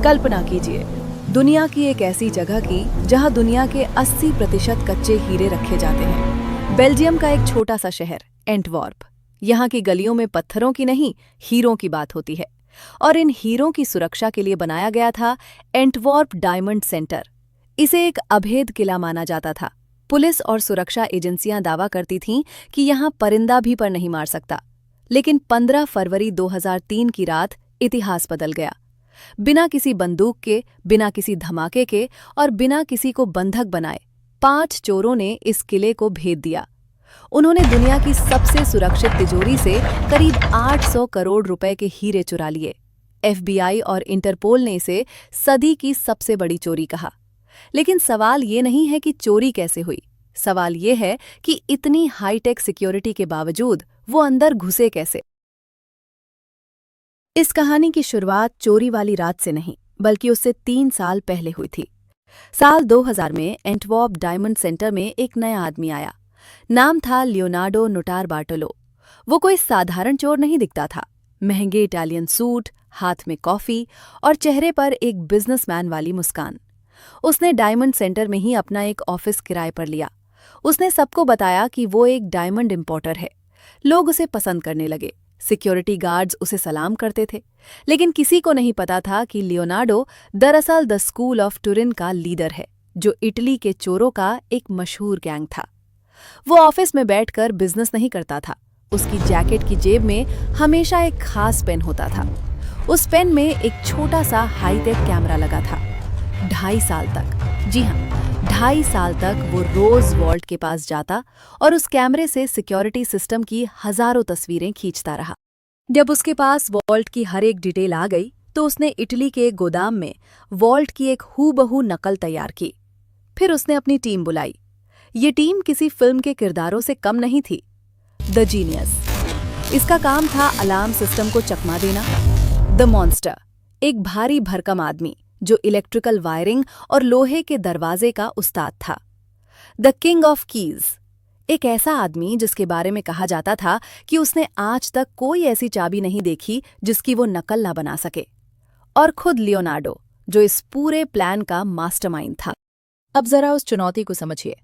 कल्पना कीजिए, दुनिया की एक ऐसी जगह की जहां दुनिया के 80% कच्चे हीरे रखे जाते हैं। बेल्जियम का एक छोटा सा शहर एंटवर्प। यहाँ की गलियों में पत्थरों की नहीं, हीरों की बात होती है। और इन हीरों की सुरक्षा के लिए बनाया गया था एंटवर्प डायमंड सेंटर। इसे एक अभेद किला माना जाता था। पुलिस और सुरक्षा एजेंसियां दावा करती थीं कि यहाँ परिंदा भी पर नहीं मार सकता। लेकिन 15 फरवरी 2003 की रात इतिहास बदल गया। बिना किसी बंदूक के, बिना किसी धमाके के और बिना किसी को बंधक बनाए 5 चोरों ने इस किले को भेद दिया। उन्होंने दुनिया की सबसे सुरक्षित तिजोरी से करीब 800 करोड़ रुपए के हीरे चुरा लिए। FBI और इंटरपोल ने इसे सदी की सबसे बड़ी चोरी कहा। लेकिन सवाल ये नहीं है कि चोरी कैसे हुई, सवाल ये है कि इतनी हाईटेक सिक्योरिटी के बावजूद वो अंदर घुसे कैसे। इस कहानी की शुरुआत चोरी वाली रात से नहीं, बल्कि उससे 3 साल पहले हुई थी। साल 2000 में एंटवर्प डायमंड सेंटर में एक नया आदमी आया। नाम था लियोनार्डो नोटारबार्टोलो। वो कोई साधारण चोर नहीं दिखता था। महंगे इटालियन सूट, हाथ में कॉफी और चेहरे पर एक बिजनेसमैन वाली मुस्कान। उसने डायमंड सेंटर में ही अपना एक ऑफिस किराए पर लिया। उसने सबको बताया कि वो एक डायमंड इंपोर्टर है। लोग उसे पसंद करने लगे। सिक्योरिटी गार्ड्स उसे सलाम करते थे। लेकिन किसी को नहीं पता था कि लियोनार्डो दरअसल द स्कूल ऑफ टुरिन का लीडर है, जो इटली के चोरों का एक मशहूर गैंग था। वो ऑफिस में बैठकर बिजनेस नहीं करता था। उसकी जैकेट की जेब में हमेशा एक खास पेन होता था। उस पेन में एक छोटा सा हाईटेक कैमरा लगा था। 2.5 साल तक, जी हाँ, 2.5 साल तक वो रोज वॉल्ट के पास जाता और उस कैमरे से सिक्योरिटी सिस्टम की हजारों तस्वीरें खींचता रहा। जब उसके पास वॉल्ट की हर एक डिटेल आ गई, तो उसने इटली के एक गोदाम में वॉल्ट की एक हूबहू नकल तैयार की। फिर उसने अपनी टीम बुलाई। ये टीम किसी फिल्म के किरदारों से कम नहीं थी। The genius. इसका काम था अलार्म सिस्टम को चकमा देना। द मॉन्स्टर, एक भारी भरकम आदमी जो इलेक्ट्रिकल वायरिंग और लोहे के दरवाजे का उस्ताद था। द किंग ऑफ कीज, एक ऐसा आदमी जिसके बारे में कहा जाता था कि उसने आज तक कोई ऐसी चाबी नहीं देखी जिसकी वो नकल ना बना सके। और खुद लियोनार्डो, जो इस पूरे प्लान का मास्टरमाइंड था। अब जरा उस चुनौती को समझिए।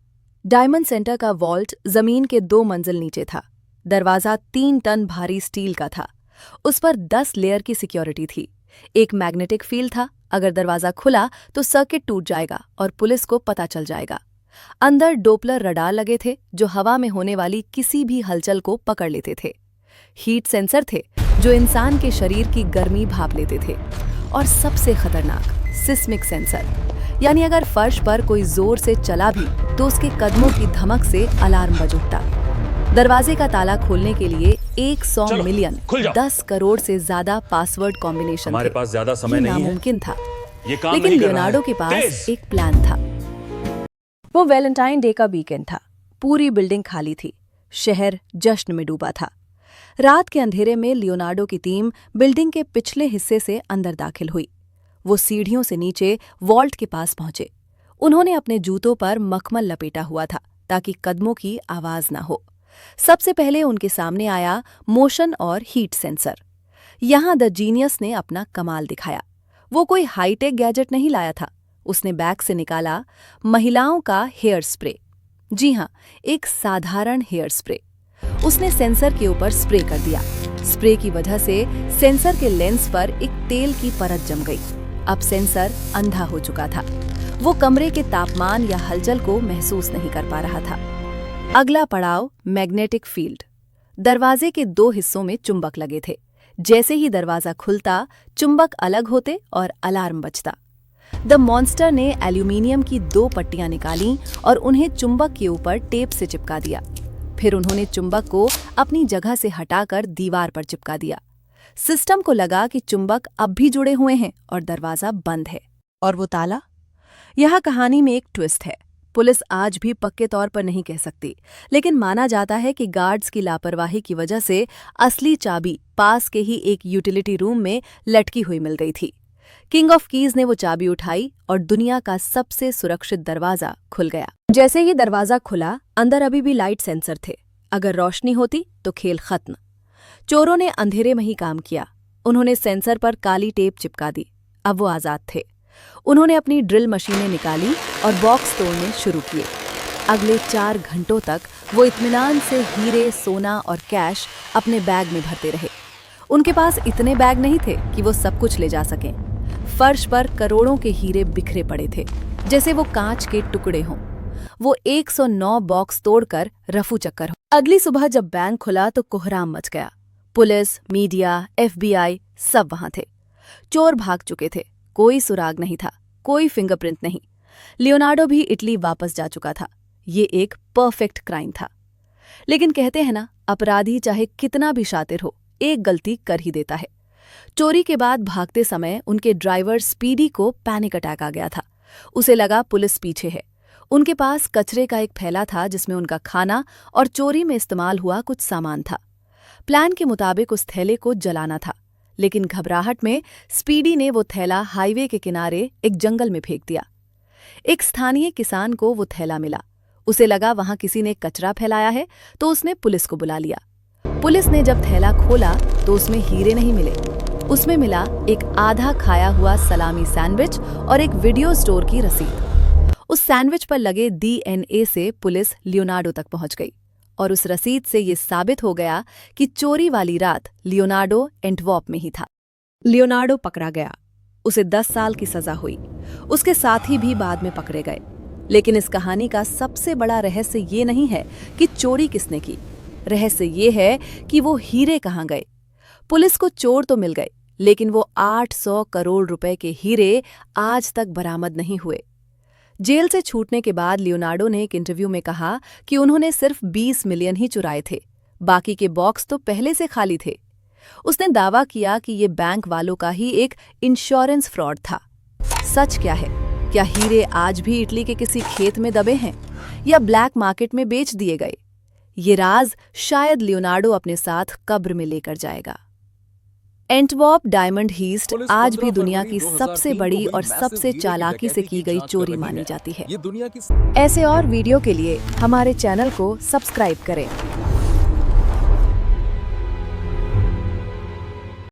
डायमंड सेंटर का वॉल्ट जमीन के 2 मंजिल नीचे था। दरवाजा 3 टन भारी स्टील का था। उस पर 10 लेयर की सिक्योरिटी थी। एक मैग्नेटिक फील्ड था। अगर दरवाजा खुला तो सर्किट टूट जाएगा और पुलिस को पता चल जाएगा। अंदर डोपलर रडार लगे थे, जो हवा में होने वाली किसी भी हलचल को पकड़ लेते थे। हीट सेंसर थे, जो इंसान के शरीर की गर्मी भाप लेते थे। और सबसे खतरनाक, सिस्मिक सेंसर, यानी अगर फर्श पर कोई जोर से चला भी तो उसके कदमों की धमक से अलार्म बज उठता। दरवाजे का ताला खोलने के लिए 100 मिलियन 10 करोड़ से ज्यादा पासवर्ड कॉम्बिनेशन हमारे पास ज्यादा समय नहीं है। नामुमकिन था। ये काम लेकिन नहीं कर रहा लियोनार्डो है। के पास एक प्लान था। वो वैलेंटाइन डे का वीकेंड था। पूरी बिल्डिंग खाली थी। शहर जश्न में डूबा था। रात के अंधेरे में लियोनार्डो की टीम बिल्डिंग के पिछले हिस्से से अंदर दाखिल हुई। वो सीढ़ियों से नीचे वॉल्ट के पास पहुंचे। उन्होंने अपने जूतों पर मखमल लपेटा हुआ था ताकि कदमों की आवाज ना हो। सबसे पहले उनके सामने आया मोशन और हीट सेंसर। यहां द जीनियस ने अपना कमाल दिखाया। वो कोई हाईटेक गैजेट नहीं लाया था। उसने बैग से निकाला महिलाओं का हेयर स्प्रे। जी हां, एक साधारण हेयर स्प्रे। उसने सेंसर के ऊपर स्प्रे कर दिया। स्प्रे की वजह से सेंसर के लेंस पर एक तेल की परत जम गई। अब सेंसर अंधा हो चुका था। वो कमरे के तापमान या हलचल को महसूस नहीं कर पा रहा था। अगला पड़ाव, मैग्नेटिक फील्ड। दरवाजे के 2 हिस्सों में चुंबक लगे थे। जैसे ही दरवाजा खुलता, चुंबक अलग होते और अलार्म बजता। द मॉन्स्टर ने एल्यूमिनियम की 2 पट्टियां निकालीं और उन्हें चुंबक के ऊपर टेप से चिपका दिया। फिर उन्होंने चुंबक को अपनी जगह से हटाकर दीवार पर चिपका दिया। सिस्टम को लगा कि चुंबक अब भी जुड़े हुए हैं और दरवाजा बंद है। और वो ताला? यह कहानी में एक ट्विस्ट है। पुलिस आज भी पक्के तौर पर नहीं कह सकती, लेकिन माना जाता है कि गार्ड्स की लापरवाही की वजह से असली चाबी पास के ही एक यूटिलिटी रूम में लटकी हुई मिल गई थी। किंग ऑफ कीज ने वो चाबी उठाई और दुनिया का सबसे सुरक्षित दरवाजा खुल गया। जैसे ही दरवाजा खुला, अंदर अभी भी लाइट सेंसर थे। अगर रोशनी होती तो खेल खत्म। चोरों ने अंधेरे में ही काम किया। उन्होंने सेंसर पर काली टेप चिपका दी। अब वो आज़ाद थे। उन्होंने अपनी ड्रिल मशीनें निकाली और बॉक्स तोड़ने शुरू किए। अगले 4 घंटों तक वो इत्मीनान से हीरे, सोना और कैश अपने बैग में भरते रहे। उनके पास इतने बैग नहीं थे कि वो सब कुछ ले जा सकें। फर्श पर करोड़ों के हीरे बिखरे पड़े थे, जैसे वो कांच के टुकड़े हों। वो 109 बॉक्स तोड़कर रफू चक्कर हो। अगली सुबह जब बैंक खुला तो कोहराम मच गया। पुलिस, मीडिया, FBI सब वहां थे। चोर भाग चुके थे, कोई सुराग नहीं था, कोई फिंगरप्रिंट नहीं। लियोनार्डो भी इटली वापस जा चुका था। ये एक परफेक्ट क्राइम था। लेकिन कहते हैं ना, अपराधी चाहे कितना भी शातिर हो, एक गलती कर ही देता है। चोरी के बाद भागते समय उनके ड्राइवर स्पीडी को पैनिक अटैक आ गया था। उसे लगा पुलिस पीछे है। उनके पास कचरे का एक थैला था जिसमें उनका खाना और चोरी में इस्तेमाल हुआ कुछ सामान था। प्लान के मुताबिक उस थैले को जलाना था, लेकिन घबराहट में स्पीडी ने वो थैला हाईवे के किनारे एक जंगल में फेंक दिया। एक स्थानीय किसान को वो थैला मिला। उसे लगा वहां किसी ने कचरा फैलाया है, तो उसने पुलिस को बुला लिया। पुलिस ने जब थैला खोला तो उसमें हीरे नहीं मिले। उसमें मिला एक आधा खाया हुआ सलामी सैंडविच और एक वीडियो स्टोर की रसीद। उस सैंडविच पर लगे DNA से पुलिस लियोनार्डो तक पहुंच गई और उस रसीद से ये साबित हो गया कि चोरी वाली रात लियोनार्डो एंटवर्प में ही था। लियोनार्डो पकड़ा गया। उसे 10 साल की सजा हुई। उसके साथी भी बाद में पकड़े गए। लेकिन इस कहानी का सबसे बड़ा रहस्य ये नहीं है कि चोरी किसने की। रहस्य ये है कि वो हीरे कहाँ गए। पुलिस को चोर तो मिल गए, लेकिन वो 800 करोड़ रुपए के हीरे आज तक बरामद नहीं हुए। जेल से छूटने के बाद लियोनार्डो ने एक इंटरव्यू में कहा कि उन्होंने सिर्फ 20 मिलियन ही चुराए थे, बाकी के बॉक्स तो पहले से खाली थे। उसने दावा किया कि ये बैंक वालों का ही एक इंश्योरेंस फ्रॉड था। सच क्या है? क्या हीरे आज भी इटली के किसी खेत में दबे हैं या ब्लैक मार्केट में बेच दिए गए? ये राज शायद लियोनार्डो अपने साथ कब्र में लेकर जाएगा। एंटवर्प डायमंड हीस्ट आज भी दुनिया की सबसे बड़ी और सबसे चालाकी से की गई चोरी मानी जाती है। ऐसे और वीडियो के लिए हमारे चैनल को सब्सक्राइब करें।